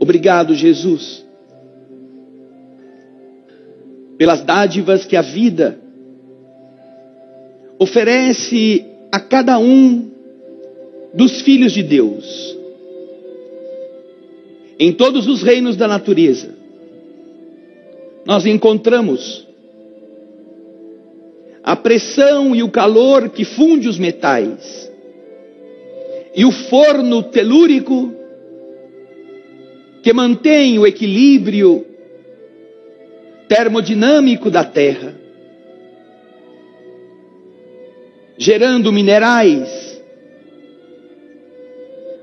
Obrigado, Jesus, pelas dádivas que a vida oferece a cada um dos filhos de Deus, em todos os reinos da natureza. Nós encontramos a pressão e o calor que funde os metais, e o forno telúrico que mantém o equilíbrio termodinâmico da Terra, gerando minerais,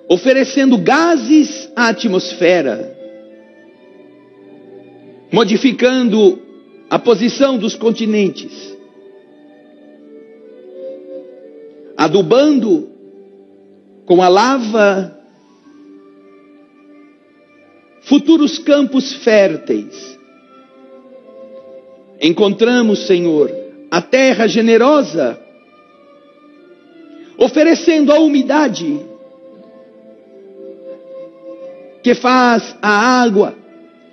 oferecendo gases à atmosfera, modificando a posição dos continentes, adubando com a lava futuros campos férteis. Encontramos, Senhor, a terra generosa, oferecendo a umidade que faz a água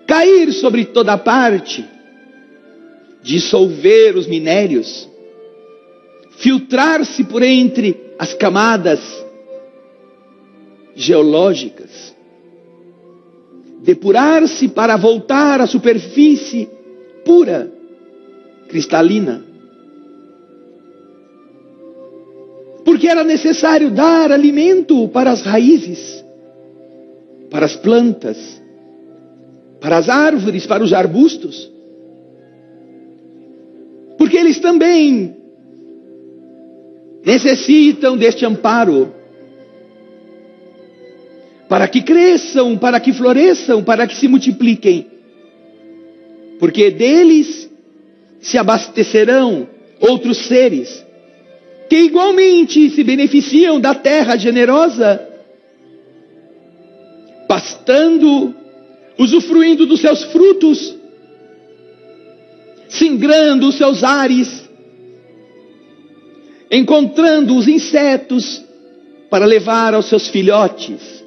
cair sobre toda parte, dissolver os minérios, filtrar-se por entre as camadas geológicas, depurar-se para voltar à superfície pura, cristalina. Porque era necessário dar alimento para as raízes, para as plantas, para as árvores, para os arbustos. Porque eles também necessitam deste amparo, para que cresçam, para que floresçam, para que se multipliquem. Porque deles se abastecerão outros seres, que igualmente se beneficiam da terra generosa, pastando, usufruindo dos seus frutos, singrando os seus ares, encontrando os insetos para levar aos seus filhotes,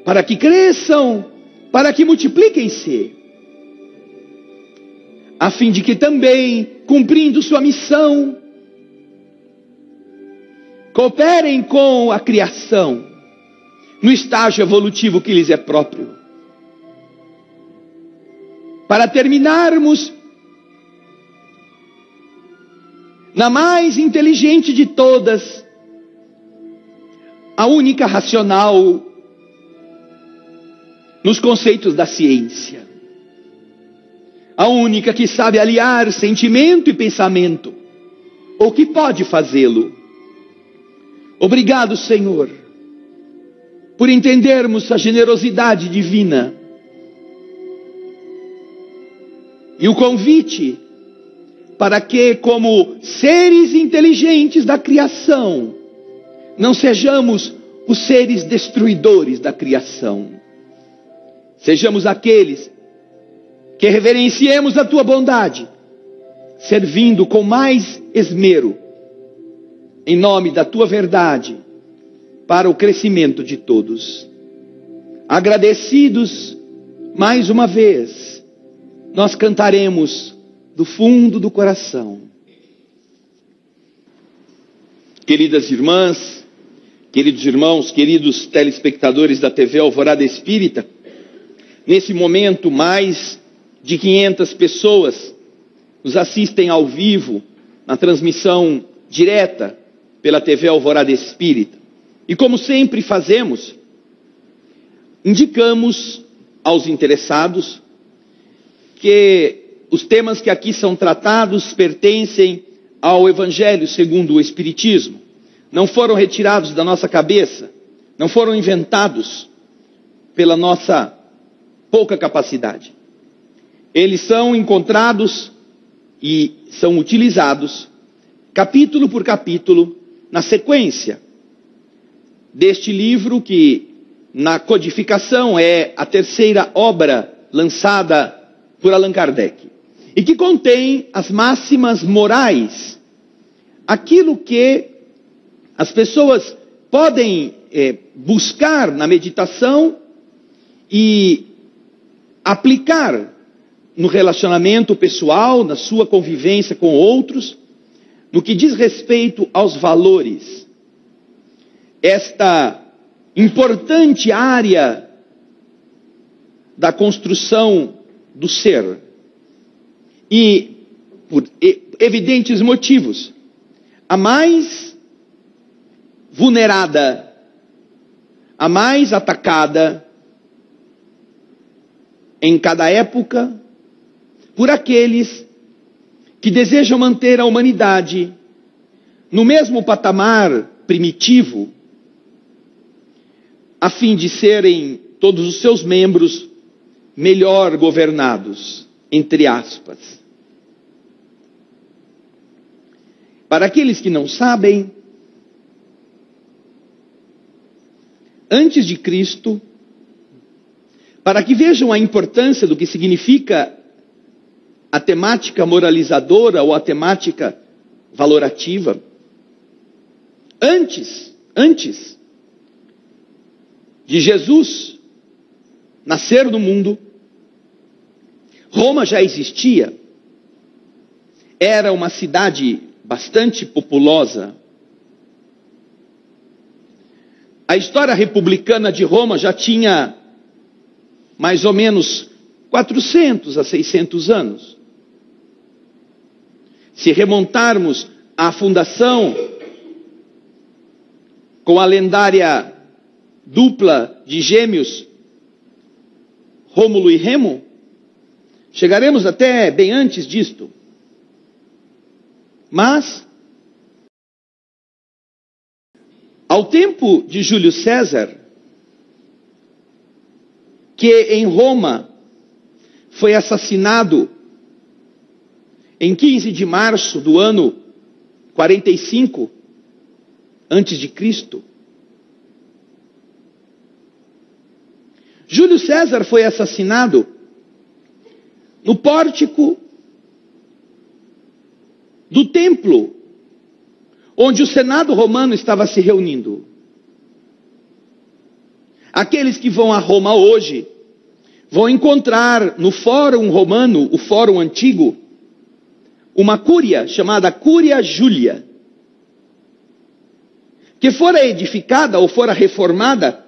para que cresçam, para que multipliquem-se, a fim de que também, cumprindo sua missão, cooperem com a criação, no estágio evolutivo que lhes é próprio. Para terminarmos na mais inteligente de todas, a única racional nos conceitos da ciência, a única que sabe aliar sentimento e pensamento, ou que pode fazê-lo. Obrigado, Senhor, por entendermos a generosidade divina e o convite para que, como seres inteligentes da criação, não sejamos os seres destruidores da criação. Sejamos aqueles que reverenciemos a tua bondade, servindo com mais esmero, em nome da tua verdade, para o crescimento de todos. Agradecidos, mais uma vez, nós cantaremos do fundo do coração. Queridas irmãs, queridos irmãos, queridos telespectadores da TV Alvorada Espírita, nesse momento, mais de 500 pessoas nos assistem ao vivo, na transmissão direta pela TV Alvorada Espírita. E como sempre fazemos, indicamos aos interessados que os temas que aqui são tratados pertencem ao Evangelho segundo o Espiritismo. Não foram retirados da nossa cabeça, não foram inventados pela nossa pouca capacidade. Eles são encontrados e são utilizados, capítulo por capítulo, na sequência deste livro que, na codificação, é a terceira obra lançada por Allan Kardec, e que contém as máximas morais, aquilo que as pessoas podem buscar na meditação e aplicar no relacionamento pessoal, na sua convivência com outros, no que diz respeito aos valores. Esta importante área da construção do ser. E, por evidentes motivos, a mais vulnerada, a mais atacada em cada época, por aqueles que desejam manter a humanidade no mesmo patamar primitivo, a fim de serem todos os seus membros melhor governados, entre aspas. Para aqueles que não sabem, antes de Cristo, para que vejam a importância do que significa a temática moralizadora ou a temática valorativa, antes de Jesus nascer no mundo, Roma já existia. Era uma cidade bastante populosa. A história republicana de Roma já tinha mais ou menos 400 a 600 anos. Se remontarmos à fundação com a lendária dupla de gêmeos Rômulo e Remo, chegaremos até bem antes disto. Mas, ao tempo de Júlio César, que em Roma foi assassinado em 15 de março do ano 45 antes de Cristo. Júlio César foi assassinado no pórtico do templo onde o Senado romano estava se reunindo. Aqueles que vão a Roma hoje vão encontrar no Fórum Romano, o Fórum Antigo, uma cúria chamada Cúria Júlia, que fora edificada ou fora reformada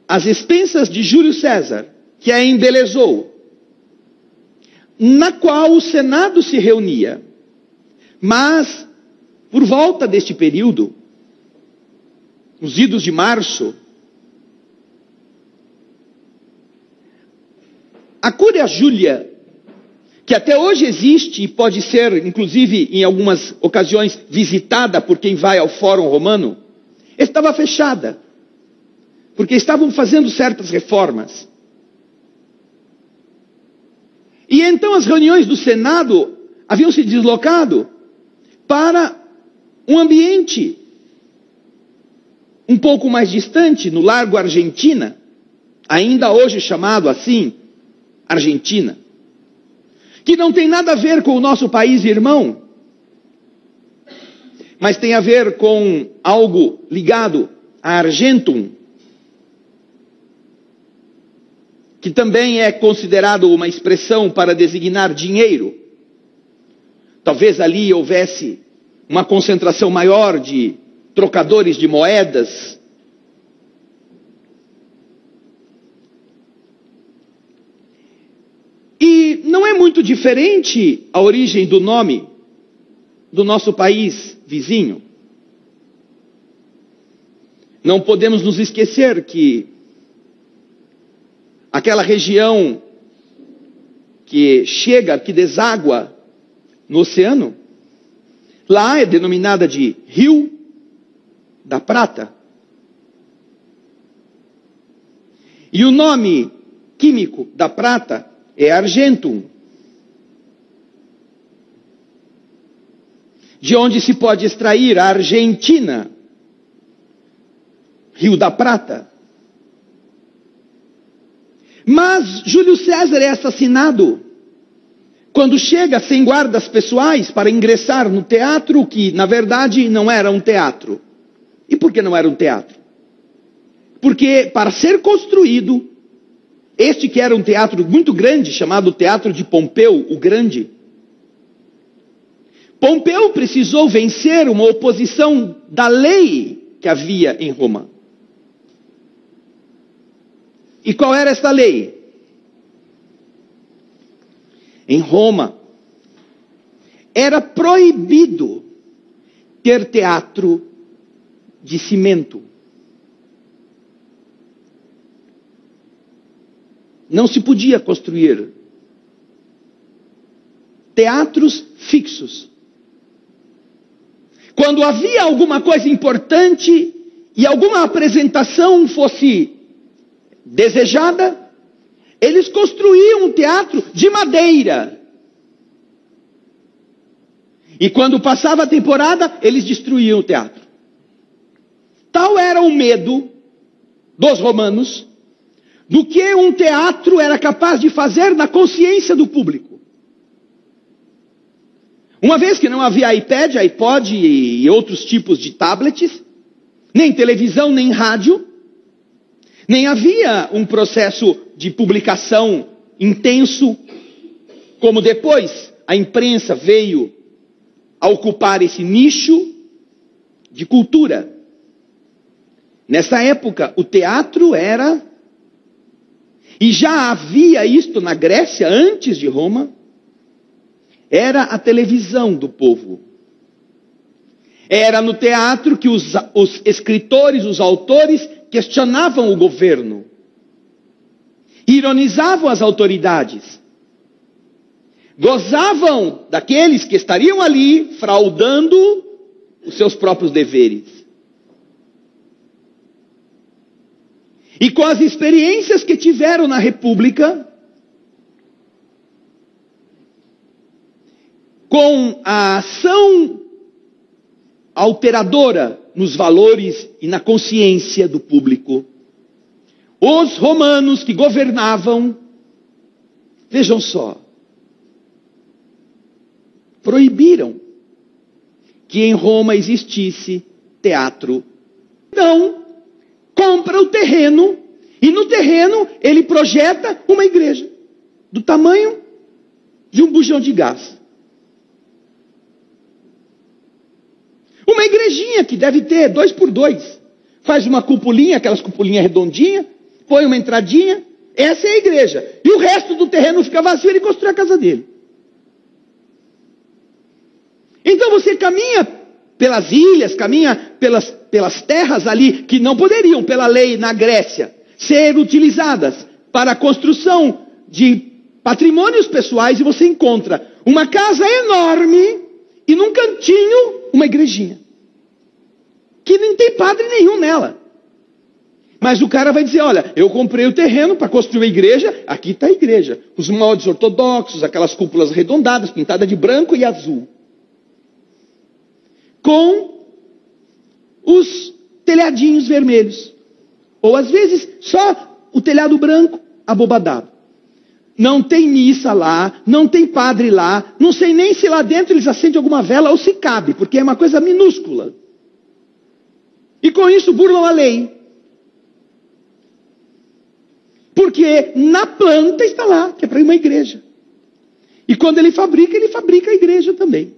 às expensas de Júlio César, que a embelezou, na qual o Senado se reunia. Mas, por volta deste período, nos idos de março, a Cúria Júlia, que até hoje existe e pode ser, inclusive, em algumas ocasiões, visitada por quem vai ao Fórum Romano, estava fechada, porque estavam fazendo certas reformas. E então as reuniões do Senado haviam se deslocado para um ambiente um pouco mais distante, no Largo Argentina, ainda hoje chamado assim, Argentina, que não tem nada a ver com o nosso país irmão, mas tem a ver com algo ligado a Argentum, que também é considerado uma expressão para designar dinheiro. Talvez ali houvesse uma concentração maior de trocadores de moedas. E não é muito diferente a origem do nome do nosso país vizinho. Não podemos nos esquecer que aquela região que deságua no oceano, lá é denominada de Rio da Prata. E o nome químico da prata é argentum, de onde se pode extrair a Argentina, Rio da Prata. Mas Júlio César é assassinado quando chega sem guardas pessoais para ingressar no teatro, que na verdade não era um teatro, E por que não era um teatro? Porque para ser construído, este que era um teatro muito grande, chamado Teatro de Pompeu o Grande, Pompeu precisou vencer uma oposição da lei que havia em Roma. E qual era essa lei? Em Roma, era proibido ter teatro de cimento. Não se podia construir teatros fixos. Quando havia alguma coisa importante e alguma apresentação fosse desejada, eles construíam um teatro de madeira. E quando passava a temporada, eles destruíam o teatro. Tal era o medo dos romanos do que um teatro era capaz de fazer na consciência do público. Uma vez que não havia iPad, iPod e outros tipos de tablets, nem televisão, nem rádio, nem havia um processo de publicação intenso, como depois a imprensa veio a ocupar esse nicho de cultura. Nessa época, o teatro era, e já havia isto na Grécia, antes de Roma, era a televisão do povo. Era no teatro que os escritores, os autores, questionavam o governo, ironizavam as autoridades, gozavam daqueles que estariam ali fraudando os seus próprios deveres. E com as experiências que tiveram na República, com a ação alteradora nos valores e na consciência do público, os romanos que governavam, vejam só, proibiram que em Roma existisse teatro. Então, compra o terreno, e no terreno ele projeta uma igreja, do tamanho de um bujão de gás. Uma igrejinha que deve ter 2 por 2. Faz uma cupulinha, aquelas cupulinhas redondinhas, põe uma entradinha, essa é a igreja. E o resto do terreno fica vazio, ele constrói a casa dele. Então você caminha pelas ilhas, caminha pelas terras ali, que não poderiam, pela lei na Grécia, ser utilizadas para a construção de patrimônios pessoais, e você encontra uma casa enorme, e num cantinho, uma igrejinha. Que nem tem padre nenhum nela. Mas o cara vai dizer, olha, eu comprei o terreno para construir a igreja, aqui está a igreja. Os moldes ortodoxos, aquelas cúpulas arredondadas, pintadas de branco e azul. Com os telhadinhos vermelhos. Ou às vezes só o telhado branco abobadado. Não tem missa lá, não tem padre lá, não sei nem se lá dentro eles acendem alguma vela ou se cabe, porque é uma coisa minúscula. E com isso burlam a lei. Porque na planta está lá, que é para uma igreja. E quando ele fabrica a igreja também.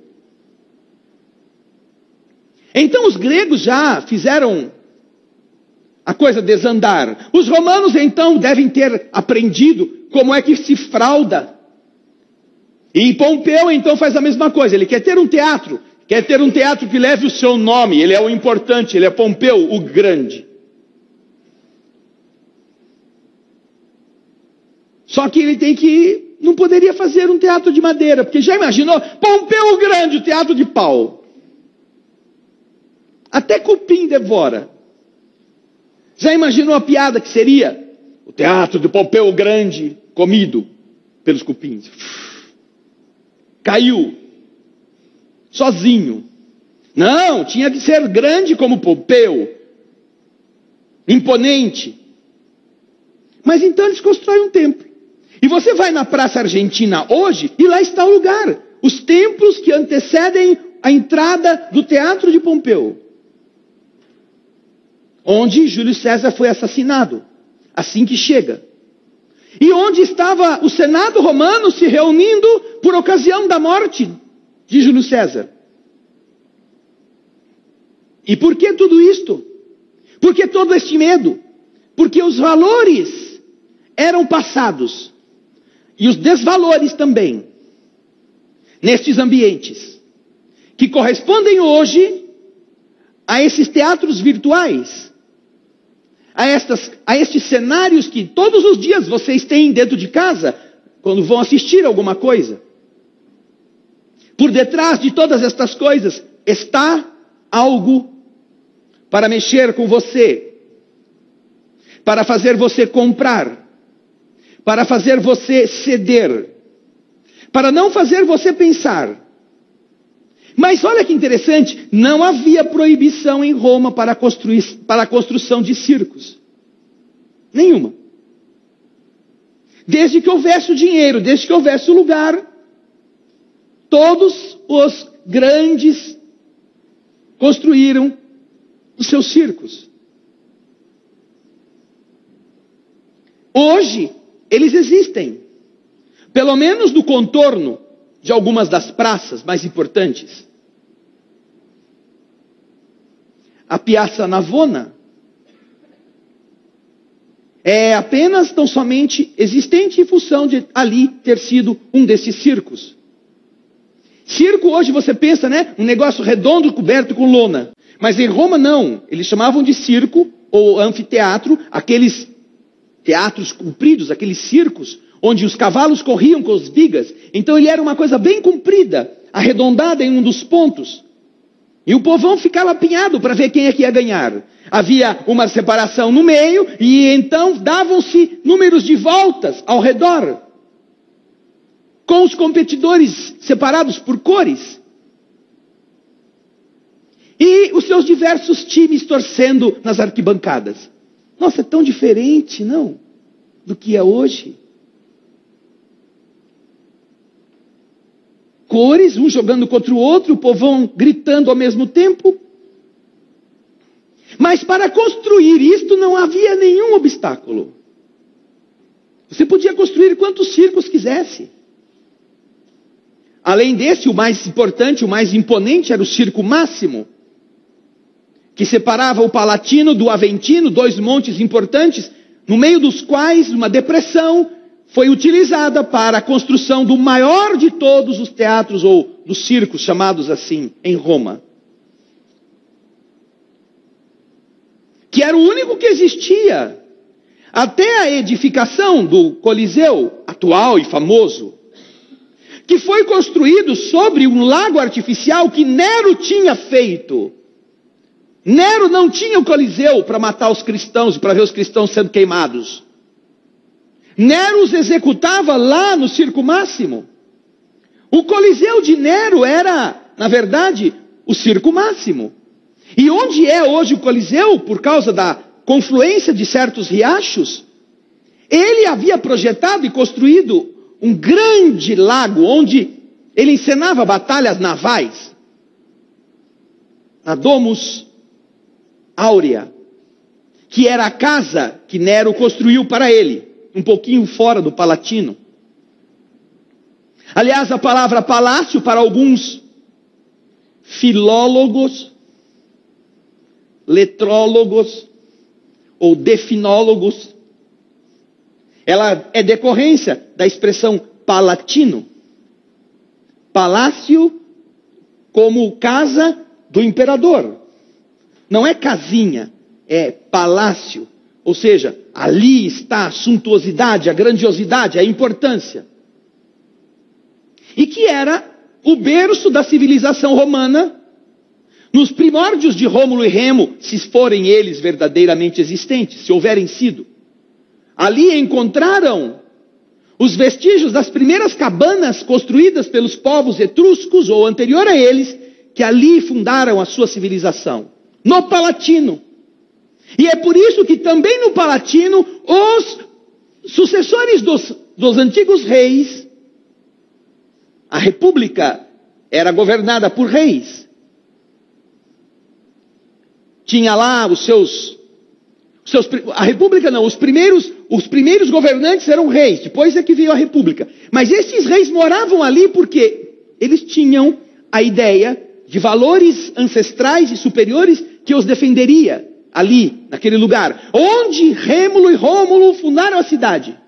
Então os gregos já fizeram a coisa desandar. Os romanos então devem ter aprendido como é que se frauda. E Pompeu então faz a mesma coisa. Ele quer ter um teatro que leve o seu nome. Ele é o importante, ele é Pompeu o Grande. Só que ele não poderia fazer um teatro de madeira, porque já imaginou? Pompeu o Grande, o teatro de pau. Até cupim devora. Já imaginou a piada que seria? O teatro de Pompeu o Grande, comido pelos cupins. Caiu. Sozinho. Não, tinha que ser grande como Pompeu. Imponente. Mas então eles constroem um templo. E você vai na Praça Argentina hoje, e lá está o lugar. Os templos que antecedem a entrada do teatro de Pompeu. onde Júlio César foi assassinado, assim que chega. E onde estava o Senado romano se reunindo por ocasião da morte de Júlio César. E por que tudo isto? Por que todo este medo? Porque os valores eram passados, e os desvalores também, nestes ambientes, que correspondem hoje a esses teatros virtuais, a estes cenários que todos os dias vocês têm dentro de casa, quando vão assistir alguma coisa. Por detrás de todas estas coisas está algo para mexer com você, para fazer você comprar, para fazer você ceder, para não fazer você pensar. Mas olha que interessante, não havia proibição em Roma para a construção de circos. Nenhuma. Desde que houvesse o dinheiro, desde que houvesse o lugar, todos os grandes construíram os seus circos. Hoje, eles existem, pelo menos no contorno de algumas das praças mais importantes. A Piazza Navona é apenas, tão somente, existente em função de ali ter sido um desses circos. Circo hoje você pensa, né? Um negócio redondo coberto com lona. Mas em Roma não. Eles chamavam de circo ou anfiteatro, aqueles teatros compridos, aqueles circos, onde os cavalos corriam com as vigas. Então ele era uma coisa bem comprida, arredondada em um dos pontos. E o povão ficava apinhado para ver quem é que ia ganhar. Havia uma separação no meio e então davam-se números de voltas ao redor, com os competidores separados por cores. E os seus diversos times torcendo nas arquibancadas. Nossa, é tão diferente, não? Do que é hoje. Cores, um jogando contra o outro, o povão gritando ao mesmo tempo. Mas para construir isto não havia nenhum obstáculo. Você podia construir quantos circos quisesse. Além desse, o mais importante, o mais imponente era o Circo Máximo, que separava o Palatino do Aventino, dois montes importantes, no meio dos quais uma depressão foi utilizada para a construção do maior de todos os teatros, ou dos circos, chamados assim, em Roma. Que era o único que existia, até a edificação do Coliseu, atual e famoso, que foi construído sobre um lago artificial que Nero tinha feito. Nero não tinha o Coliseu para matar os cristãos e para ver os cristãos sendo queimados. Nero os executava lá no Circo Máximo. O Coliseu de Nero era, na verdade, o Circo Máximo. E onde é hoje o Coliseu, por causa da confluência de certos riachos, ele havia projetado e construído um grande lago onde ele encenava batalhas navais. A Domus Áurea, que era a casa que Nero construiu para ele, um pouquinho fora do Palatino. Aliás, a palavra palácio para alguns filólogos, letrólogos ou definólogos, ela é decorrência da expressão palatino. Palácio como casa do imperador. Não é casinha, é palácio. Ou seja, ali está a suntuosidade, a grandiosidade, a importância. E que era o berço da civilização romana, nos primórdios de Rômulo e Remo, se forem eles verdadeiramente existentes, se houverem sido. Ali encontraram os vestígios das primeiras cabanas construídas pelos povos etruscos, ou anterior a eles, que ali fundaram a sua civilização. No Palatino. E é por isso que também no Palatino, os sucessores dos antigos reis, a república era governada por reis. Tinha lá os seus A república não, os primeiros governantes eram reis, depois é que veio a república. Mas esses reis moravam ali porque eles tinham a ideia de valores ancestrais e superiores que os defenderia ali, naquele lugar, onde Rêmulo e Rômulo fundaram a cidade.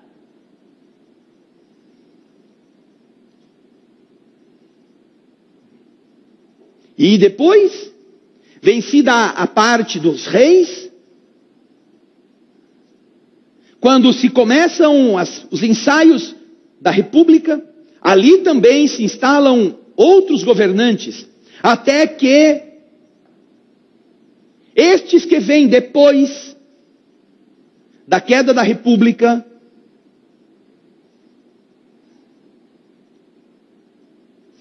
E depois, vencida a parte dos reis, quando se começam os ensaios da república, ali também se instalam outros governantes, até que estes que vêm depois da queda da república,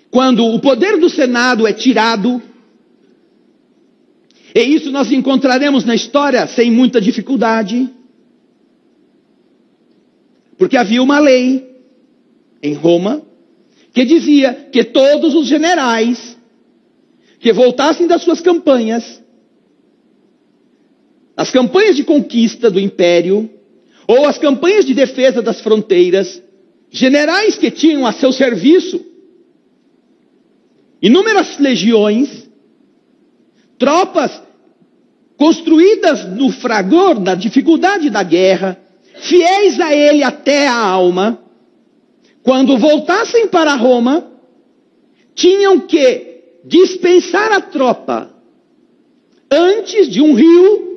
quando o poder do Senado é tirado, e isso nós encontraremos na história sem muita dificuldade, porque havia uma lei em Roma que dizia que todos os generais que voltassem das suas campanhas, as campanhas de conquista do império, ou as campanhas de defesa das fronteiras, generais que tinham a seu serviço inúmeras legiões, tropas construídas no fragor da dificuldade da guerra, fiéis a ele até a alma, quando voltassem para Roma, tinham que dispensar a tropa antes de um rio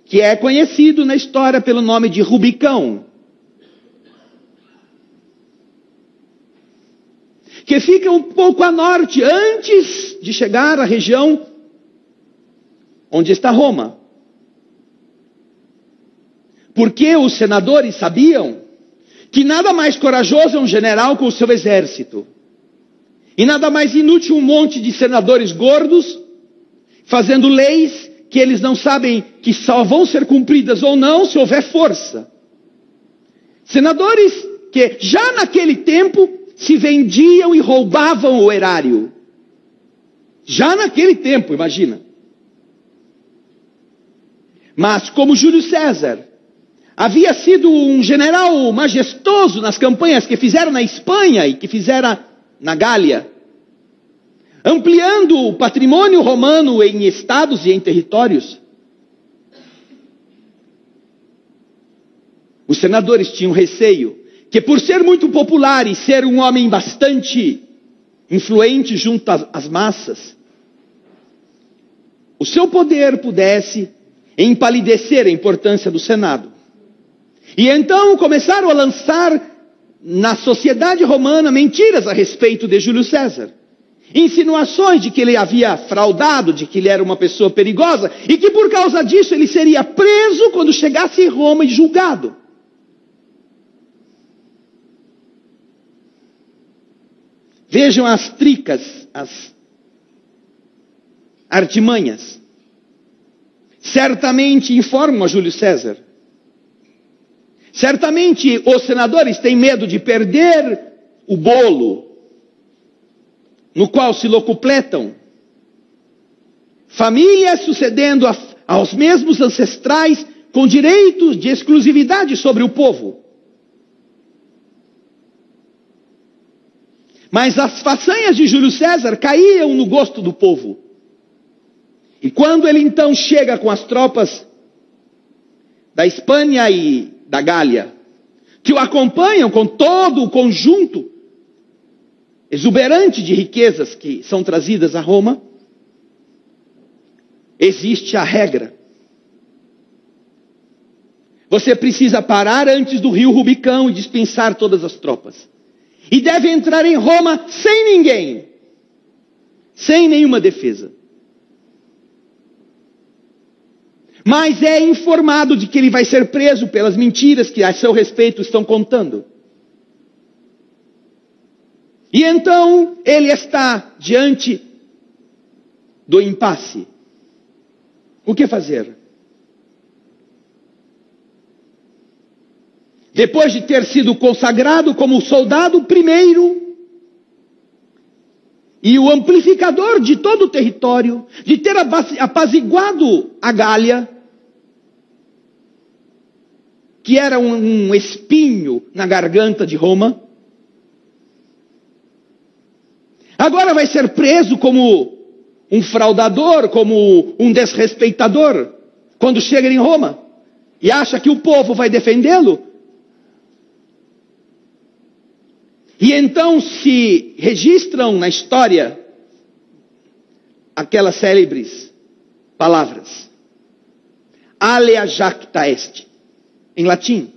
que é conhecido na história pelo nome de Rubicão, que fica um pouco a norte, antes de chegar à região onde está Roma. Porque os senadores sabiam que nada mais corajoso é um general com o seu exército. E nada mais inútil um monte de senadores gordos, fazendo leis que eles não sabem que só vão ser cumpridas ou não se houver força. Senadores que já naquele tempo se vendiam e roubavam o erário. Já naquele tempo, imagina. Mas como Júlio César havia sido um general majestoso nas campanhas que fizeram na Espanha e que fizeram na Gália, ampliando o patrimônio romano em estados e em territórios, os senadores tinham receio que, por ser muito popular e ser um homem bastante influente junto às massas, o seu poder pudesse empalidecer a importância do Senado. E então começaram a lançar na sociedade romana mentiras a respeito de Júlio César. Insinuações de que ele havia fraudado, de que ele era uma pessoa perigosa e que por causa disso ele seria preso quando chegasse em Roma e julgado. Vejam as tricas, as artimanhas. Certamente informam a Júlio César. Certamente os senadores têm medo de perder o bolo no qual se locupletam. Famílias sucedendo aos mesmos ancestrais com direitos de exclusividade sobre o povo. Mas as façanhas de Júlio César caíam no gosto do povo. E quando ele então chega com as tropas da Espanha e da Gália, que o acompanham com todo o conjunto exuberante de riquezas que são trazidas a Roma, existe a regra. Você precisa parar antes do rio Rubicão e dispensar todas as tropas. E deve entrar em Roma sem ninguém, sem nenhuma defesa. Mas é informado de que ele vai ser preso pelas mentiras que a seu respeito estão contando. E então ele está diante do impasse. O que fazer? Depois de ter sido consagrado como soldado primeiro e o amplificador de todo o território, de ter apaziguado a Gália, que era um espinho na garganta de Roma. Agora vai ser preso como um fraudador, como um desrespeitador, quando chega em Roma, e acha que o povo vai defendê-lo. E então se registram na história aquelas célebres palavras: alea jacta est, em latim.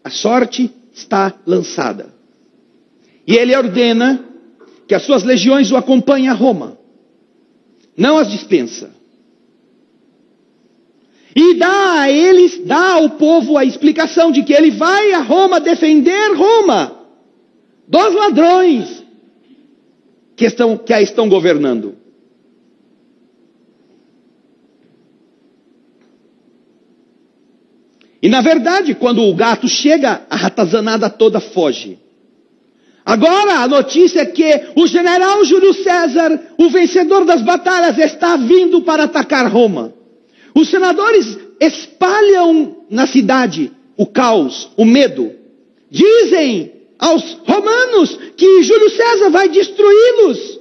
A sorte está lançada. E ele ordena que as suas legiões o acompanhem a Roma. Não as dispensa. E dá ao povo a explicação de que ele vai a Roma defender Roma dos ladrões que a estão governando. E na verdade, quando o gato chega, a ratazanada toda foge. Agora a notícia é que o general Júlio César, o vencedor das batalhas, está vindo para atacar Roma. Os senadores espalham na cidade o caos, o medo. Dizem aos romanos que Júlio César vai destruí-los.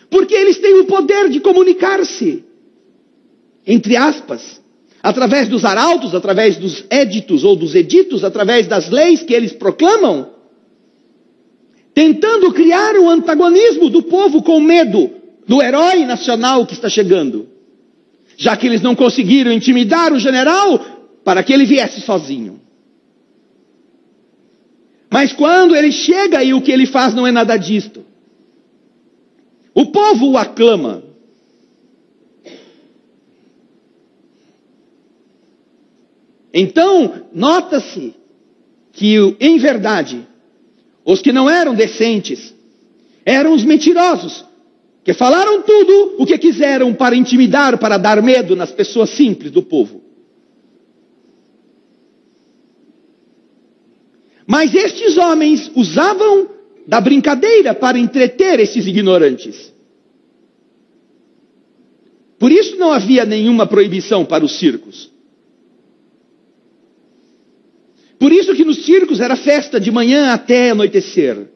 Porque eles têm o poder de comunicar-se, entre aspas, através dos arautos, através dos éditos ou dos editos, através das leis que eles proclamam, tentando criar um antagonismo do povo com medo do herói nacional que está chegando, já que eles não conseguiram intimidar o general para que ele viesse sozinho. Mas quando ele chega e o que ele faz não é nada disto, o povo o aclama. Então, nota-se que, em verdade, os que não eram decentes eram os mentirosos, que falaram tudo o que quiseram para intimidar, para dar medo nas pessoas simples do povo. Mas estes homens usavam da brincadeira para entreter esses ignorantes. Por isso não havia nenhuma proibição para os circos. Por isso que nos circos era festa de manhã até anoitecer.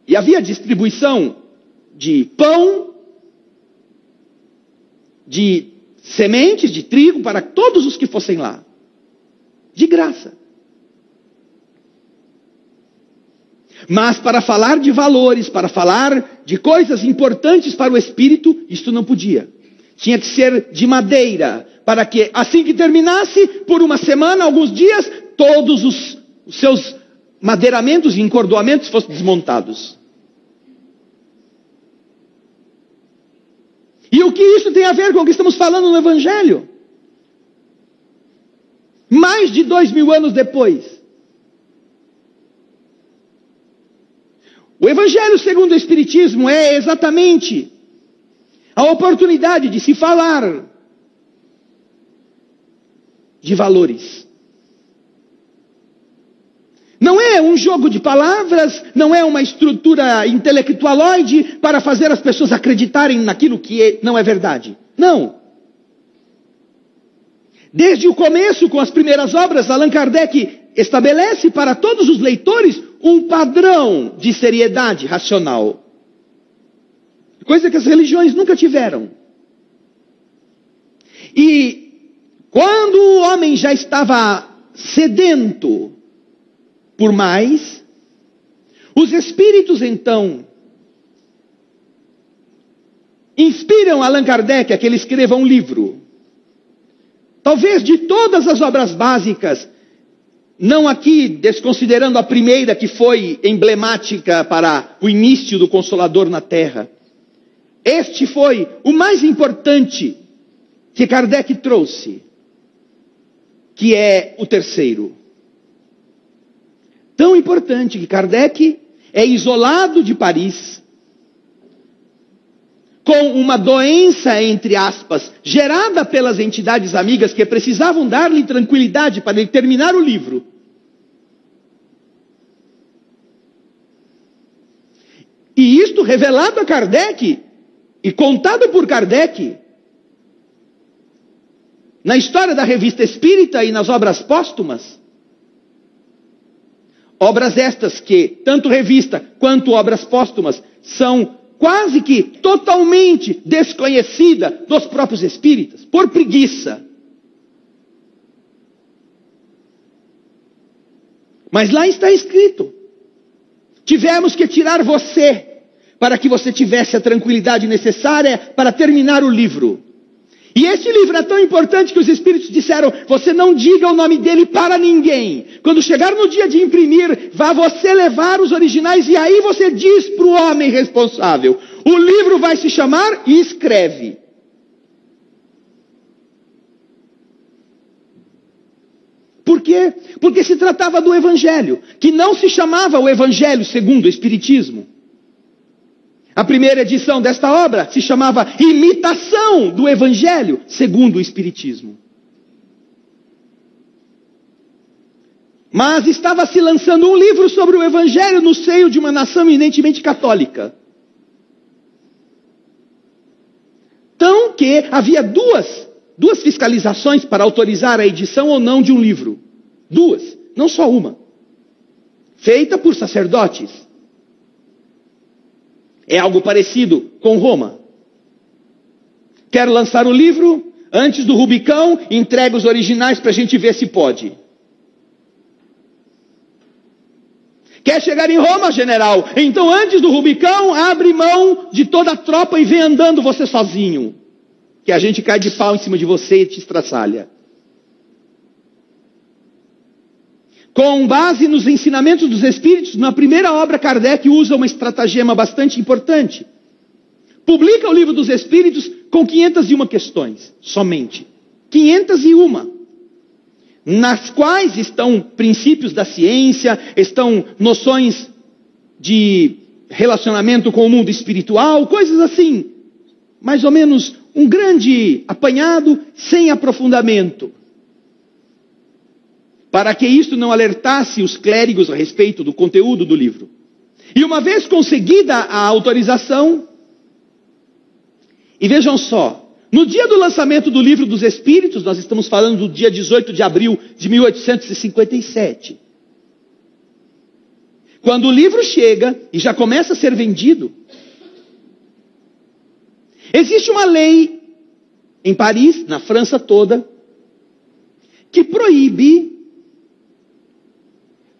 E havia distribuição de pão, de sementes de trigo para todos os que fossem lá. De graça. Mas para falar de valores, para falar de coisas importantes para o espírito, isto não podia. Tinha que ser de madeira, para que assim que terminasse, por uma semana, alguns dias, todos os seus madeiramentos e encordoamentos fossem desmontados. E o que isso tem a ver com o que estamos falando no Evangelho? Mais de 2000 anos depois. O Evangelho segundo o Espiritismo é exatamente a oportunidade de se falar de valores. Não é um jogo de palavras, não é uma estrutura intelectualoide para fazer as pessoas acreditarem naquilo que não é verdade. Não. Desde o começo, com as primeiras obras, Allan Kardec estabelece para todos os leitores um padrão de seriedade racional. Coisa que as religiões nunca tiveram. E quando o homem já estava sedento por mais, os espíritos então inspiram Allan Kardec a que ele escreva um livro. Talvez de todas as obras básicas, não aqui desconsiderando a primeira que foi emblemática para o início do Consolador na Terra. Este foi o mais importante que Kardec trouxe, que é o terceiro. Tão importante que Kardec é isolado de Paris, com uma doença, entre aspas, gerada pelas entidades amigas que precisavam dar-lhe tranquilidade para ele terminar o livro. E isto revelado a Kardec e contado por Kardec na história da Revista Espírita e nas obras póstumas. Obras estas que, tanto revista quanto obras póstumas, são quase que totalmente desconhecidas dos próprios espíritas, por preguiça. Mas lá está escrito: tivemos que tirar você, para que você tivesse a tranquilidade necessária para terminar o livro. E este livro é tão importante que os Espíritos disseram: você não diga o nome dele para ninguém. Quando chegar no dia de imprimir, vá você levar os originais e aí você diz para o homem responsável: o livro vai se chamar, e escreve. Por quê? Porque se tratava do Evangelho, que não se chamava o Evangelho segundo o Espiritismo. A primeira edição desta obra se chamava Imitação do Evangelho segundo o Espiritismo. Mas estava se lançando um livro sobre o Evangelho no seio de uma nação eminentemente católica. Então que havia duas fiscalizações para autorizar a edição ou não de um livro. Duas, não só uma. Feita por sacerdotes. É algo parecido com Roma. Quero lançar o livro, antes do Rubicão, entrega os originais para a gente ver se pode. Quer chegar em Roma, general? Então antes do Rubicão, abre mão de toda a tropa e vem andando você sozinho. Que a gente cai de pau em cima de você e te estraçalha. Com base nos ensinamentos dos Espíritos, na primeira obra Kardec usa uma estratagema bastante importante. Publica o Livro dos Espíritos com 501 questões, somente. 501. Nas quais estão princípios da ciência, estão noções de relacionamento com o mundo espiritual, coisas assim. Mais ou menos um grande apanhado sem aprofundamento. Para que isso não alertasse os clérigos a respeito do conteúdo do livro. E uma vez conseguida a autorização, e vejam só, no dia do lançamento do Livro dos Espíritos, nós estamos falando do dia 18 de abril de 1857. Quando o livro chega e já começa a ser vendido, existe uma lei em Paris, na França toda, que proíbe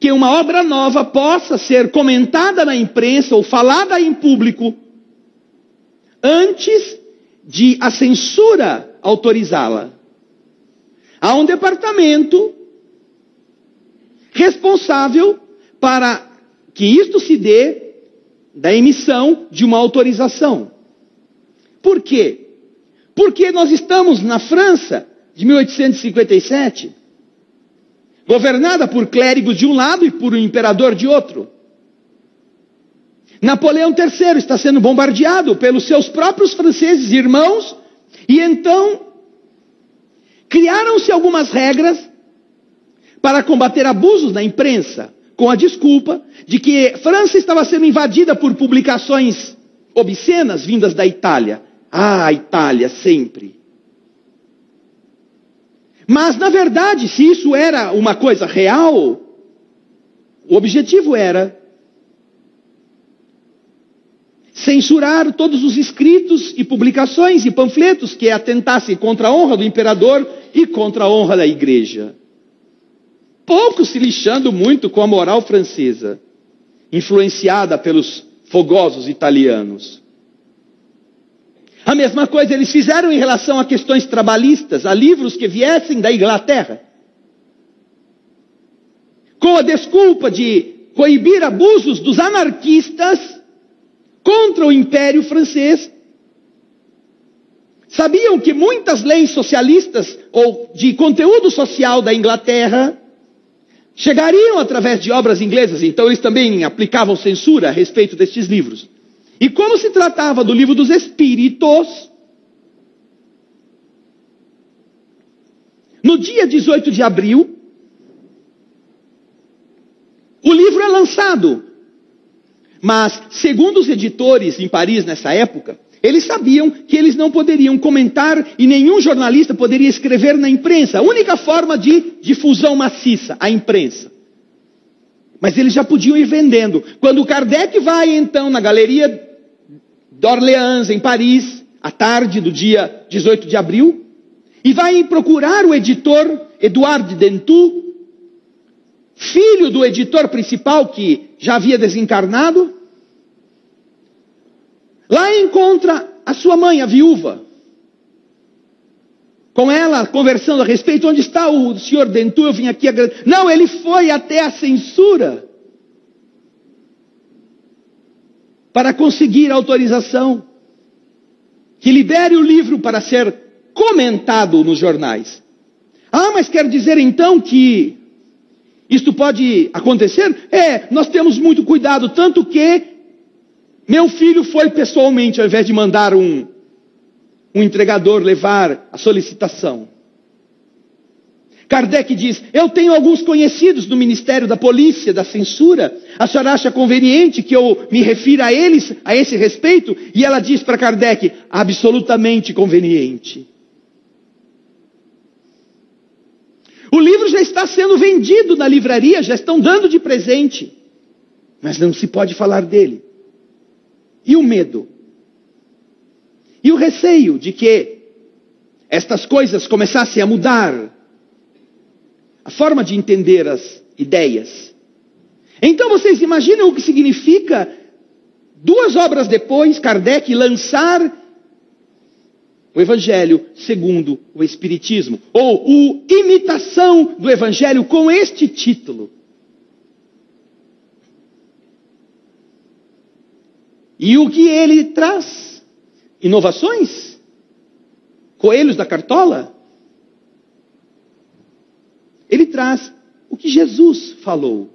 que uma obra nova possa ser comentada na imprensa ou falada em público antes de a censura autorizá-la. Há um departamento responsável para que isto se dê da emissão de uma autorização. Por quê? Porque nós estamos na França de 1857, governada por clérigos de um lado e por um imperador de outro. Napoleão III está sendo bombardeado pelos seus próprios franceses irmãos, e então criaram-se algumas regras para combater abusos na imprensa, com a desculpa de que França estava sendo invadida por publicações obscenas vindas da Itália. Ah, a Itália sempre. Mas, na verdade, se isso era uma coisa real, o objetivo era censurar todos os escritos e publicações e panfletos que atentassem contra a honra do imperador e contra a honra da igreja. Pouco se lixando muito com a moral francesa, influenciada pelos fogosos italianos. A mesma coisa eles fizeram em relação a questões trabalhistas, a livros que viessem da Inglaterra. Com a desculpa de coibir abusos dos anarquistas contra o Império Francês. Sabiam que muitas leis socialistas ou de conteúdo social da Inglaterra chegariam através de obras inglesas, então eles também aplicavam censura a respeito destes livros. E como se tratava do Livro dos Espíritos, no dia 18 de abril, o livro é lançado. Mas, segundo os editores em Paris nessa época, Eles sabiam que eles não poderiam comentar e nenhum jornalista poderia escrever na imprensa. A única forma de difusão maciça, a imprensa. Mas eles já podiam ir vendendo. Quando Kardec vai então na Galeria d'Orléans, em Paris, à tarde do dia 18 de abril, e vai procurar o editor Edouard Dentu, filho do editor principal que já havia desencarnado. Lá encontra a sua mãe, a viúva. Com ela, conversando a respeito, onde está o senhor Dentu? Eu vim aqui Não, ele foi até a censura para conseguir autorização que libere o livro para ser comentado nos jornais. Ah, mas quer dizer então que isto pode acontecer? Nós temos muito cuidado, tanto que meu filho foi pessoalmente, ao invés de mandar um entregador levar a solicitação. Kardec diz, eu tenho alguns conhecidos do Ministério da Polícia, da Censura, a senhora acha conveniente que eu me refira a eles, a esse respeito? E ela diz para Kardec, absolutamente conveniente. O livro já está sendo vendido na livraria, já estão dando de presente, mas não se pode falar dele. E o medo? E o receio de que estas coisas começassem a mudar a forma de entender as ideias? Então vocês imaginam o que significa, 2 obras depois, Kardec lançar o Evangelho segundo o Espiritismo, ou o Imitação do Evangelho, com este título. E o que ele traz? Inovações? Coelhos da cartola? Ele traz o que Jesus falou.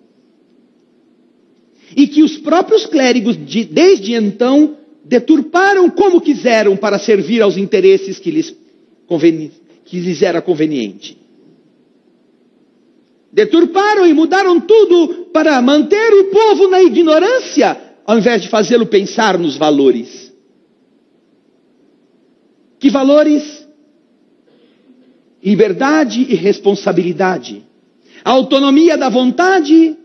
E que os próprios clérigos, desde então, deturparam como quiseram para servir aos interesses que lhes era conveniente. Deturparam e mudaram tudo para manter o povo na ignorância, ao invés de fazê-lo pensar nos valores. Que valores? Liberdade e responsabilidade. Autonomia da vontade,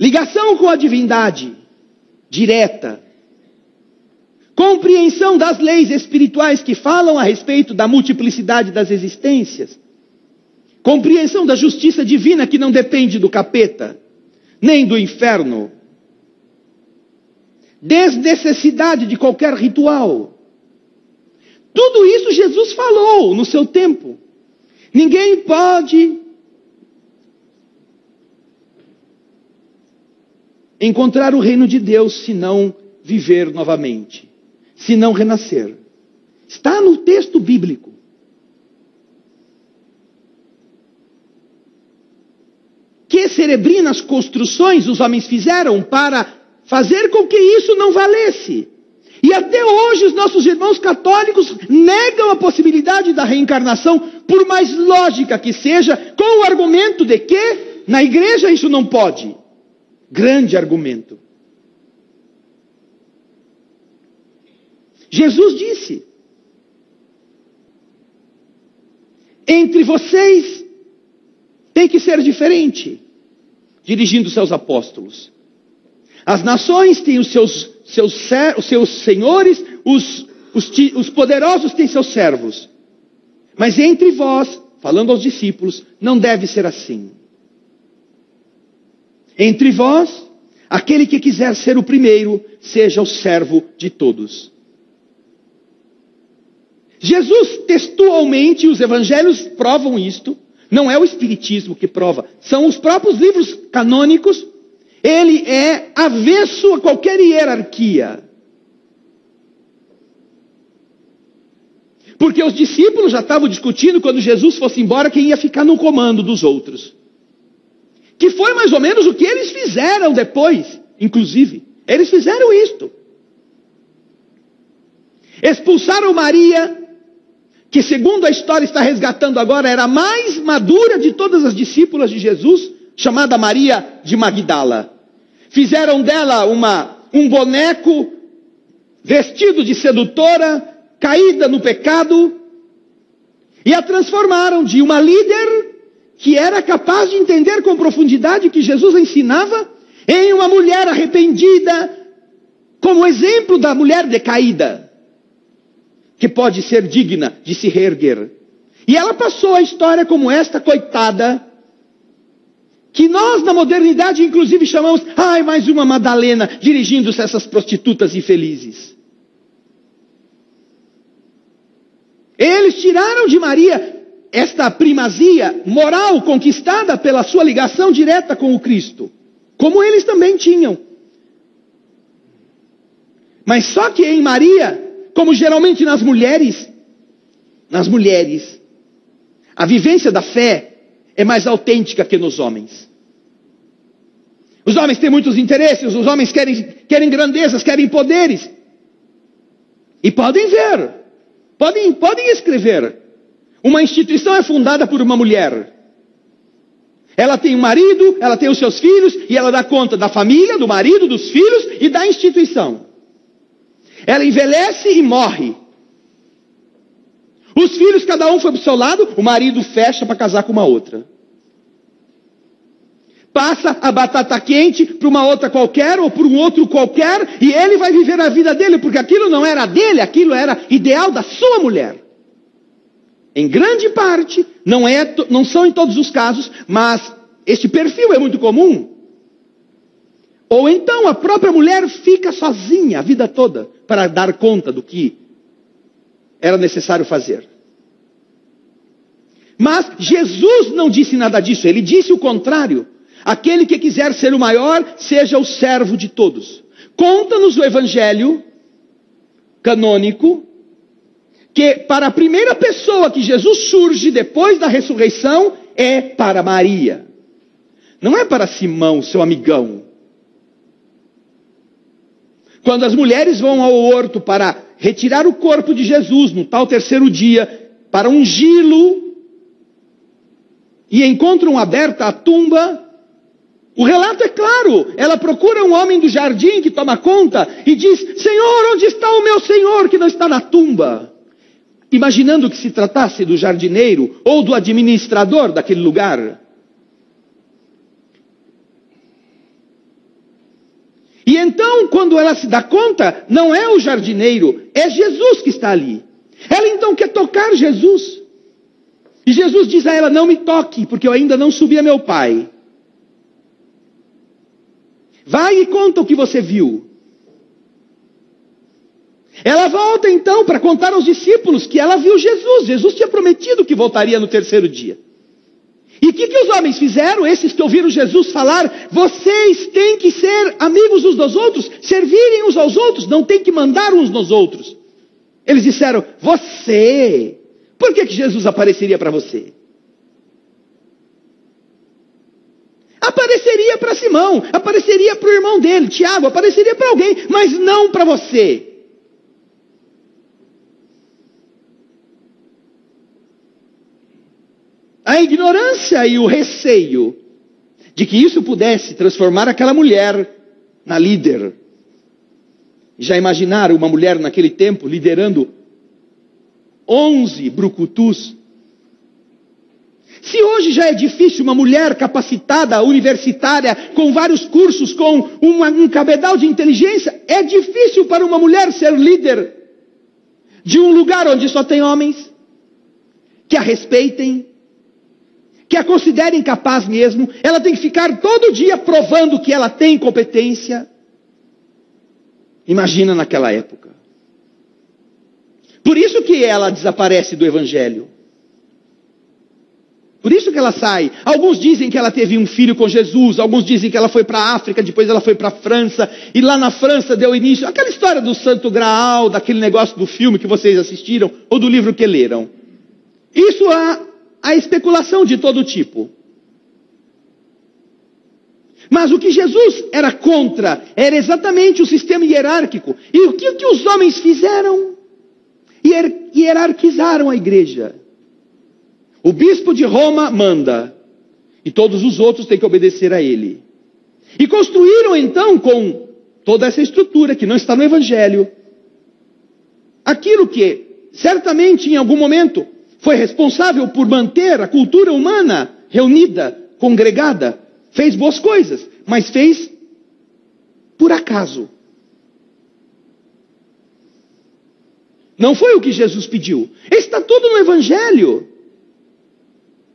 ligação com a divindade, direta. Compreensão das leis espirituais que falam a respeito da multiplicidade das existências. Compreensão da justiça divina que não depende do capeta, nem do inferno. Desnecessidade de qualquer ritual. Tudo isso Jesus falou no seu tempo. Ninguém pode encontrar o reino de Deus se não viver novamente, se não renascer. Está no texto bíblico. Que cerebrinas construções os homens fizeram para fazer com que isso não valesse. E até hoje os nossos irmãos católicos negam a possibilidade da reencarnação, por mais lógica que seja, com o argumento de que na igreja isso não pode. Grande argumento. Jesus disse, entre vocês tem que ser diferente, dirigindo-se aos apóstolos. As nações têm os seus senhores, os poderosos têm seus servos. Mas entre vós, falando aos discípulos, não deve ser assim. Entre vós, aquele que quiser ser o primeiro, seja o servo de todos. Jesus textualmente, os evangelhos provam isto, não é o Espiritismo que prova, são os próprios livros canônicos. Ele é avesso a qualquer hierarquia. Porque os discípulos já estavam discutindo, quando Jesus fosse embora, quem ia ficar no comando dos outros. Que foi mais ou menos o que eles fizeram depois, inclusive. Eles fizeram isto. Expulsaram Maria, que segundo a história está resgatando agora, era a mais madura de todas as discípulas de Jesus, chamada Maria de Magdala. Fizeram dela um boneco vestido de sedutora, caída no pecado, e a transformaram de uma líder que era capaz de entender com profundidade o que Jesus ensinava, em uma mulher arrependida, como exemplo da mulher decaída, que pode ser digna de se reerguer. E ela passou a história como esta coitada, que nós na modernidade inclusive chamamos, mais uma Madalena, dirigindo-se a essas prostitutas infelizes. Eles tiraram de Maria esta primazia moral conquistada pela sua ligação direta com o Cristo, como eles também tinham. Mas só que em Maria, como geralmente nas mulheres, a vivência da fé é mais autêntica que nos homens. Os homens têm muitos interesses, os homens querem grandezas, querem poderes. E podem ver, podem escrever. Uma instituição é fundada por uma mulher. Ela tem um marido, ela tem os seus filhos, e ela dá conta da família, do marido, dos filhos e da instituição. Ela envelhece e morre. Os filhos, cada um foi para o seu lado, o marido fecha para casar com uma outra. Passa a batata quente para uma outra qualquer, ou para um outro qualquer, e ele vai viver a vida dele, porque aquilo não era dele, aquilo era ideal da sua mulher. Em grande parte, não são em todos os casos, mas este perfil é muito comum. Ou então a própria mulher fica sozinha a vida toda para dar conta do que era necessário fazer. Mas Jesus não disse nada disso, ele disse o contrário. Aquele que quiser ser o maior, seja o servo de todos. Conta-nos o Evangelho canônico que para a primeira pessoa que Jesus surge depois da ressurreição é para Maria. Não é para Simão, seu amigão. Quando as mulheres vão ao horto para retirar o corpo de Jesus no tal terceiro dia, para ungí-lo, e encontram aberta a tumba, o relato é claro. Ela procura um homem do jardim que toma conta e diz: Senhor, onde está o meu Senhor que não está na tumba? Imaginando que se tratasse do jardineiro ou do administrador daquele lugar. E então, quando ela se dá conta, não é o jardineiro, é Jesus que está ali. Ela então quer tocar Jesus. E Jesus diz a ela: não me toque, porque eu ainda não subi a meu Pai. Vai e conta o que você viu. Ela volta então para contar aos discípulos que ela viu Jesus. Jesus tinha prometido que voltaria no terceiro dia. E o que os homens fizeram? Esses que ouviram Jesus falar: vocês têm que ser amigos uns dos outros, servirem uns aos outros, não tem que mandar uns nos outros. Eles disseram: você, por que Jesus apareceria para você? Apareceria para Simão, apareceria para o irmão dele, Tiago, apareceria para alguém, mas não para você. A ignorância e o receio de que isso pudesse transformar aquela mulher na líder. Já imaginaram uma mulher naquele tempo liderando 11 brucutus? Se hoje já é difícil uma mulher capacitada, universitária, com vários cursos, com um cabedal de inteligência, é difícil para uma mulher ser líder de um lugar onde só tem homens que a respeitem, que a considerem capaz mesmo. Ela tem que ficar todo dia provando que ela tem competência. Imagina naquela época. Por isso que ela desaparece do Evangelho. Por isso que ela sai. Alguns dizem que ela teve um filho com Jesus, alguns dizem que ela foi para a África, depois ela foi para a França, e lá na França deu início aquela história do Santo Graal, daquele negócio do filme que vocês assistiram, ou do livro que leram. Isso há especulação de todo tipo. Mas o que Jesus era contra era exatamente o sistema hierárquico. E o que os homens fizeram? Hierarquizaram a igreja. O bispo de Roma manda, e todos os outros têm que obedecer a ele. E construíram então, com toda essa estrutura que não está no Evangelho, aquilo que certamente em algum momento foi responsável por manter a cultura humana reunida, congregada, fez boas coisas, mas fez por acaso. Não foi o que Jesus pediu. Está tudo no Evangelho.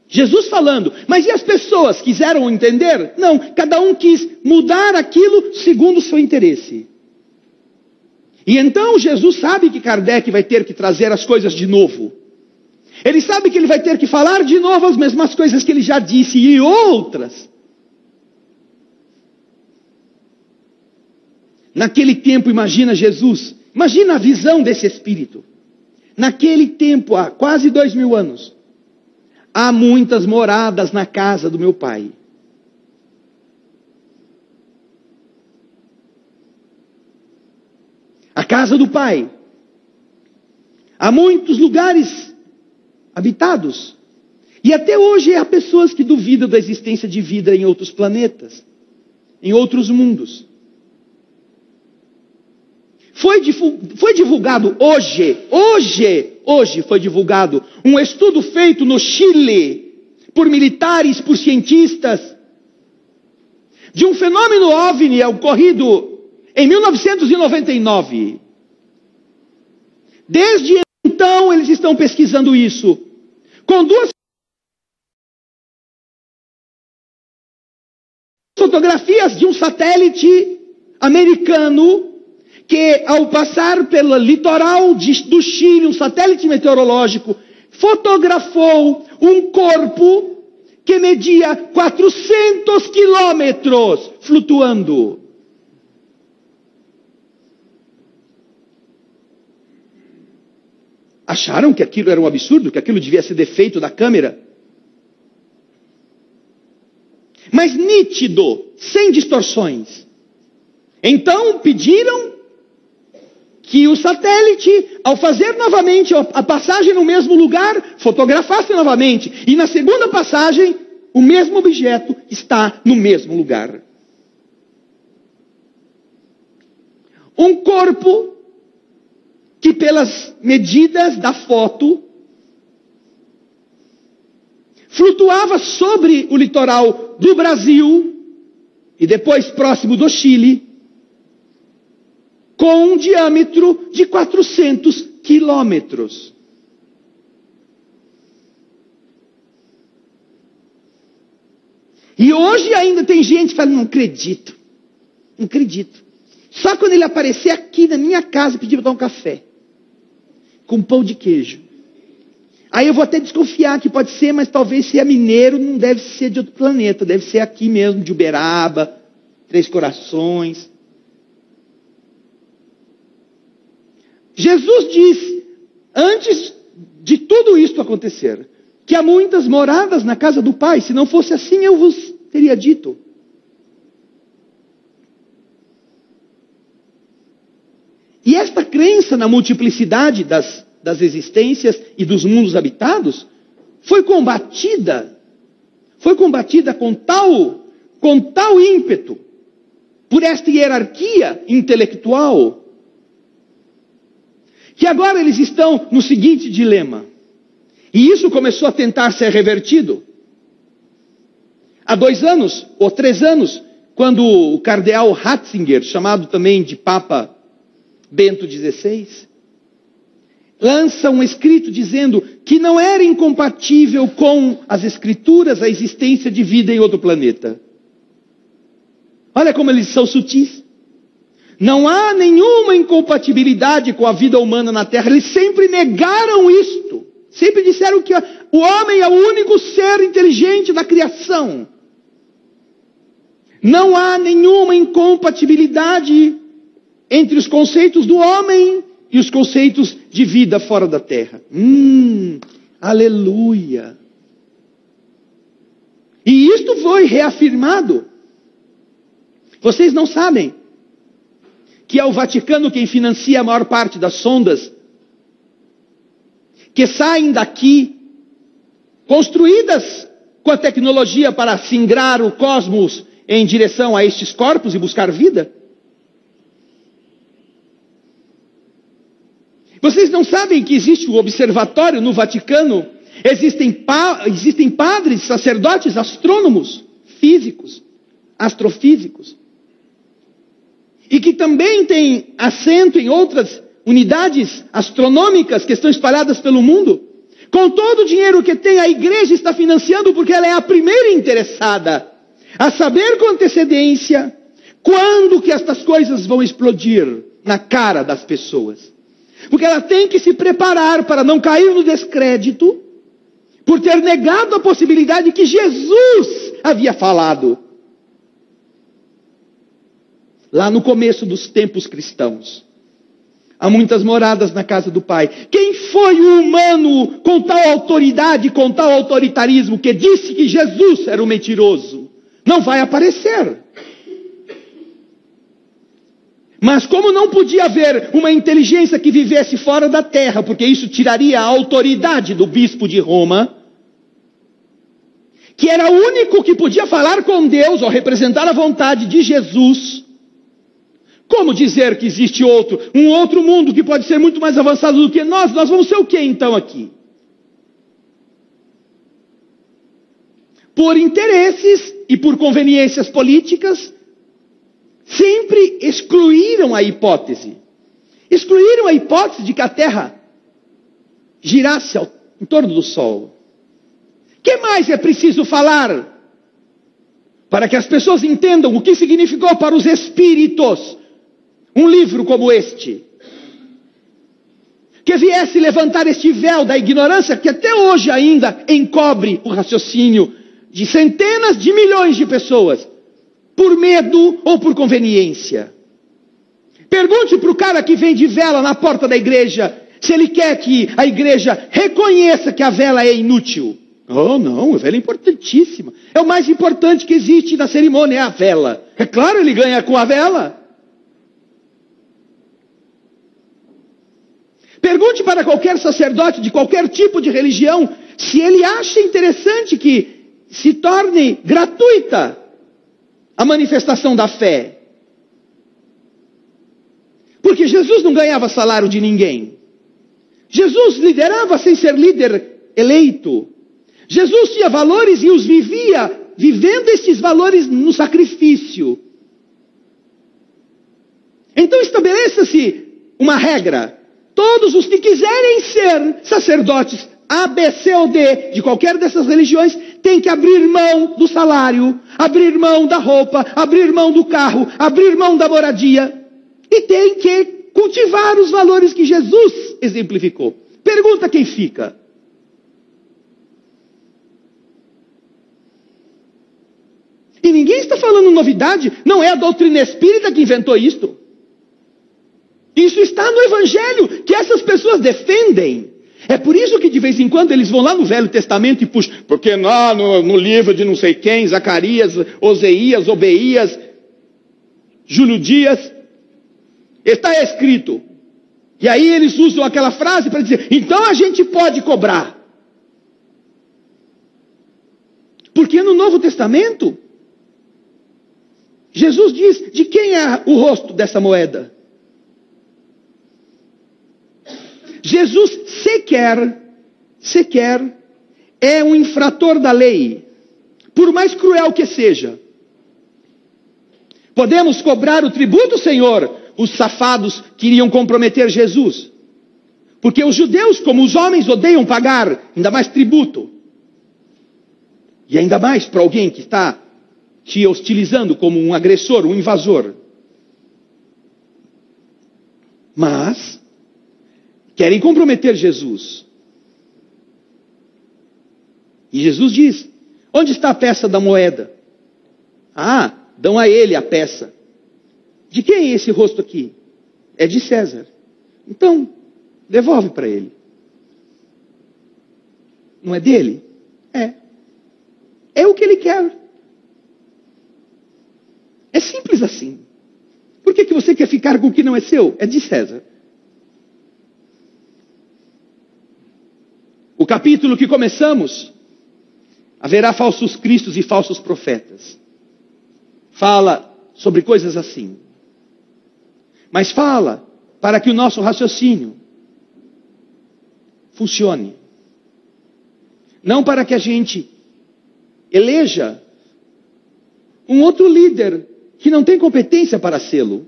Jesus falando, mas e as pessoas quiseram entender? Não, cada um quis mudar aquilo segundo o seu interesse. E então Jesus sabe que Kardec vai ter que trazer as coisas de novo. Ele sabe que ele vai ter que falar de novo as mesmas coisas que ele já disse e outras. Naquele tempo, imagina Jesus, imagina a visão desse Espírito. Naquele tempo, há quase 2000 anos, há muitas moradas na casa do meu Pai. A casa do Pai. Há muitos lugares habitados. E até hoje há pessoas que duvidam da existência de vida em outros planetas, em outros mundos. Foi divulgado hoje foi divulgado um estudo feito no Chile, por militares, por cientistas, de um fenômeno OVNI ocorrido em 1999. Desde então eles estão pesquisando isso, com 2 fotografias de um satélite americano, que ao passar pelo litoral do Chile, um satélite meteorológico, fotografou um corpo que media 400 quilômetros flutuando. Acharam que aquilo era um absurdo, que aquilo devia ser defeito da câmera? Mas nítido, sem distorções. Então pediram que o satélite, ao fazer novamente a passagem no mesmo lugar, fotografasse novamente. E na segunda passagem, o mesmo objeto está no mesmo lugar. Um corpo que, pelas medidas da foto, flutuava sobre o litoral do Brasil e depois próximo do Chile, com um diâmetro de 400 quilômetros. E hoje ainda tem gente que fala, não acredito. Só quando ele aparecer aqui na minha casa e pedir para dar um café, com pão de queijo. Aí eu vou até desconfiar que pode ser, mas talvez se é mineiro, não deve ser de outro planeta, deve ser aqui mesmo, de Uberaba, Três Corações. Jesus diz, antes de tudo isto acontecer, que há muitas moradas na casa do Pai. Se não fosse assim, eu vos teria dito. E esta crença na multiplicidade das existências e dos mundos habitados foi combatida com tal ímpeto por esta hierarquia intelectual, que agora eles estão no seguinte dilema. E isso começou a tentar ser revertido. Há 2 anos, ou 3 anos, quando o cardeal Ratzinger, chamado também de Papa Bento XVI, lança um escrito dizendo que não era incompatível com as escrituras a existência de vida em outro planeta. Olha como eles são sutis. Não há nenhuma incompatibilidade com a vida humana na Terra. Eles sempre negaram isto. Sempre disseram que o homem é o único ser inteligente da criação. Não há nenhuma incompatibilidade entre os conceitos do homem e os conceitos de vida fora da Terra. Aleluia! E isto foi reafirmado. Vocês não sabem que é o Vaticano quem financia a maior parte das sondas que saem daqui, construídas com a tecnologia para singrar o cosmos em direção a estes corpos e buscar vida? Vocês não sabem que existe um observatório no Vaticano? Existem padres, sacerdotes, astrônomos, físicos, astrofísicos. E que também tem assento em outras unidades astronômicas que estão espalhadas pelo mundo. Com todo o dinheiro que tem, a igreja está financiando porque ela é a primeira interessada a saber com antecedência quando que estas coisas vão explodir na cara das pessoas. Porque ela tem que se preparar para não cair no descrédito por ter negado a possibilidade que Jesus havia falado lá no começo dos tempos cristãos. Há muitas moradas na casa do Pai. Quem foi o humano com tal autoridade, com tal autoritarismo, que disse que Jesus era um mentiroso? Não vai aparecer. Mas como não podia haver uma inteligência que vivesse fora da terra, porque isso tiraria a autoridade do bispo de Roma, que era o único que podia falar com Deus, ou representar a vontade de Jesus, como dizer que existe um outro mundo que pode ser muito mais avançado do que nós? Nós vamos ser o que então aqui? Por interesses e por conveniências políticas, sempre excluíram a hipótese. Excluíram a hipótese de que a Terra girasse em torno do Sol. O que mais é preciso falar para que as pessoas entendam o que significou para os espíritos um livro como este? Que viesse levantar este véu da ignorância que até hoje ainda encobre o raciocínio de centenas de milhões de pessoas, por medo ou por conveniência. Pergunte para o cara que vende vela na porta da igreja se ele quer que a igreja reconheça que a vela é inútil. Oh, não, a vela é importantíssima. É o mais importante que existe na cerimônia, é a vela. É claro, ele ganha com a vela. Pergunte para qualquer sacerdote de qualquer tipo de religião se ele acha interessante que se torne gratuita a manifestação da fé. Porque Jesus não ganhava salário de ninguém. Jesus liderava sem ser líder eleito. Jesus tinha valores e os vivia, vivendo esses valores no sacrifício. Então estabeleça-se uma regra. Todos os que quiserem ser sacerdotes A, B, C ou D de qualquer dessas religiões têm que abrir mão do salário, abrir mão da roupa, abrir mão do carro, abrir mão da moradia e têm que cultivar os valores que Jesus exemplificou. Pergunta quem fica. E ninguém está falando novidade, não é a doutrina espírita que inventou isto. Isso está no Evangelho, que essas pessoas defendem. É por isso que de vez em quando eles vão lá no Velho Testamento e puxam, porque lá no livro de não sei quem, Zacarias, Oseias, Obeias, Júlio Dias, está escrito. E aí eles usam aquela frase para dizer, então a gente pode cobrar. Porque no Novo Testamento, Jesus diz, de quem é o rosto dessa moeda? Jesus sequer é um infrator da lei, por mais cruel que seja. Podemos cobrar o tributo, Senhor? Os safados queriam comprometer Jesus. Porque os judeus, como os homens, odeiam pagar, ainda mais tributo. E ainda mais para alguém que está te hostilizando como um agressor, um invasor. Mas querem comprometer Jesus. E Jesus diz, onde está a peça da moeda? Ah, dão a ele a peça. De quem é esse rosto aqui? É de César. Então, devolve para ele. Não é dele? É. É o que ele quer. É simples assim. Por que você quer ficar com o que não é seu? É de César. O capítulo que começamos, haverá falsos cristos e falsos profetas. Fala sobre coisas assim. Mas fala para que o nosso raciocínio funcione. Não para que a gente eleja um outro líder que não tem competência para sê-lo.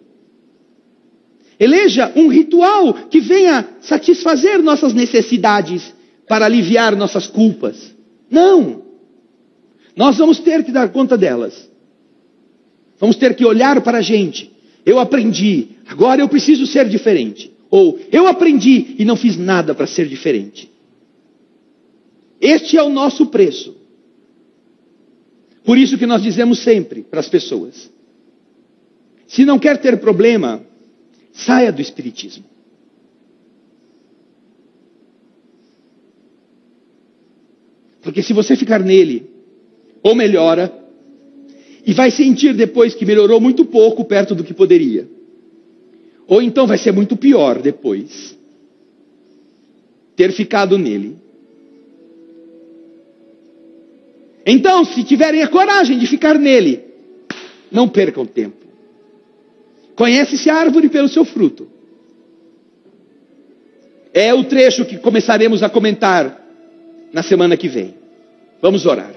Eleja um ritual que venha satisfazer nossas necessidades para aliviar nossas culpas. Não. Nós vamos ter que dar conta delas. Vamos ter que olhar para a gente. Eu aprendi, agora eu preciso ser diferente. Ou, eu aprendi e não fiz nada para ser diferente. Este é o nosso preço. Por isso que nós dizemos sempre para as pessoas: se não quer ter problema, saia do espiritismo. Porque se você ficar nele, ou melhora, e vai sentir depois que melhorou muito pouco perto do que poderia. Ou então vai ser muito pior depois ter ficado nele. Então, se tiverem a coragem de ficar nele, não percam tempo. Conhece-se a árvore pelo seu fruto. É o trecho que começaremos a comentar na semana que vem. Vamos orar.